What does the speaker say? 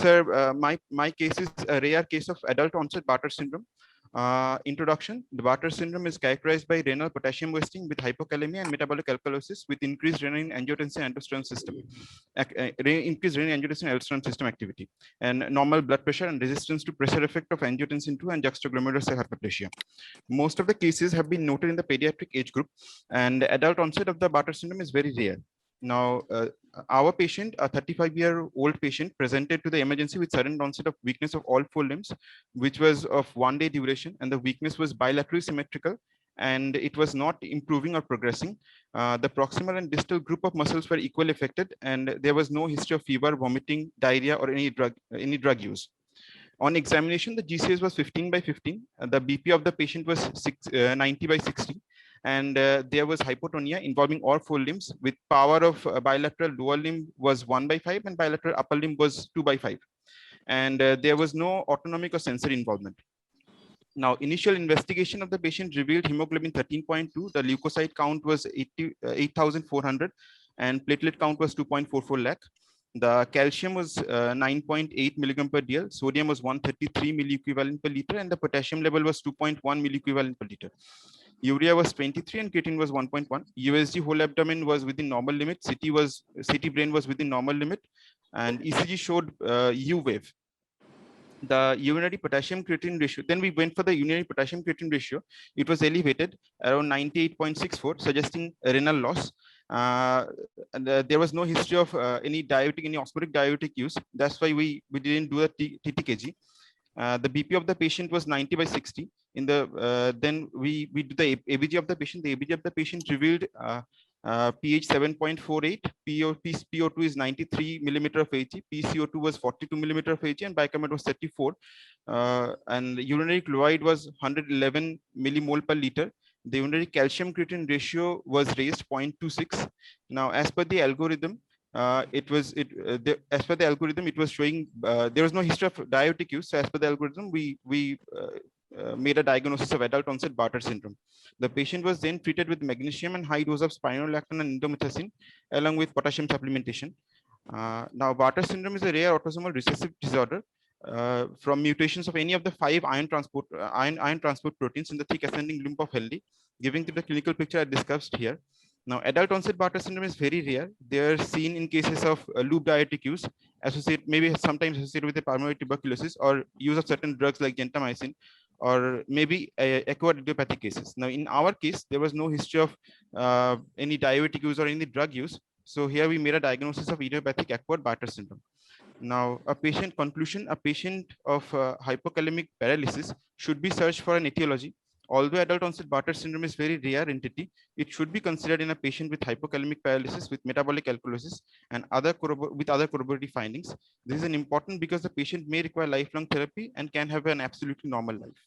sir, my case is a rare case of adult onset Bartter syndrome. Introduction: the Bartter syndrome is characterized by renal potassium wasting with hypokalemia and metabolic alkalosis with increased renin angiotensin aldosterone system, increased renin angiotensin aldosterone system activity, and normal blood pressure and resistance to pressure effect of angiotensin 2 and juxtaglomerular cell hyperplasia. Most of the cases have been noted in the pediatric age group, and the adult onset of the Bartter syndrome is very rare. Now, our patient, a 35-year-old patient, presented to the emergency with sudden onset of weakness of all 4 limbs, which was of 1 day duration, and the weakness was bilaterally symmetrical, and it was not improving or progressing. The proximal and distal group of muscles were equally affected, and there was no history of fever, vomiting, diarrhea, or any drug use. On examination, the GCS was 15 by 15. The BP of the patient was 90 by 60. And there was hypotonia involving all 4 limbs, with power of bilateral lower limb was 1 by 5 and bilateral upper limb was 2 by 5. And there was no autonomic or sensory involvement. Now, initial investigation of the patient revealed hemoglobin 13.2. The leukocyte count was 8,400 and platelet count was 2.44 lakh. The calcium was 9.8 milligram per dl, sodium was 133 milliequivalent per liter, and the potassium level was 2.1 milliequivalent per liter. Urea was 23 and creatine was 1.1. USG whole abdomen was within normal limit. CT brain was within normal limit, and ECG showed U wave. The urinary potassium creatine ratio, then we went for the urinary potassium creatine ratio. It was elevated around 98.64, suggesting renal loss. And there was no history of any osmotic diuretic use. That's why we didn't do a TTKG. The BP of the patient was 90 by 60. In the then we did the ABG of the patient. The ABG of the patient revealed pH 7.48, PO2 is 93 millimeter of Hg, PCO2 was 42 millimeter of Hg, and bicarbonate was 34. And urinary chloride was 111 millimole per liter. The urinary calcium creatine ratio was raised 0.26. Now, as per the algorithm, it was showing there was no history of diuretic use. So as per the algorithm, we made a diagnosis of adult onset Bartter syndrome. The patient was then treated with magnesium and high dose of spironolactone and indomethacin along with potassium supplementation. Now, Bartter syndrome is a rare autosomal recessive disorder from mutations of any of the 5 iron transport proteins in the thick ascending limb of healthy, giving to the clinical picture I discussed here. Now, adult onset Bartter syndrome is very rare. They are seen in cases of loop diuretic use, maybe sometimes associated with a pulmonary tuberculosis or use of certain drugs like gentamicin, or maybe acquired idiopathic cases. Now, in our case, there was no history of any diuretic use or any drug use. So here we made a diagnosis of idiopathic acquired Bartter syndrome. Now, a patient of hypokalemic paralysis should be searched for an etiology. Although adult onset Bartter syndrome is very rare entity, it should be considered in a patient with hypokalemic paralysis with metabolic alkalosis and other corroborative findings. This is an important because the patient may require lifelong therapy and can have an absolutely normal life.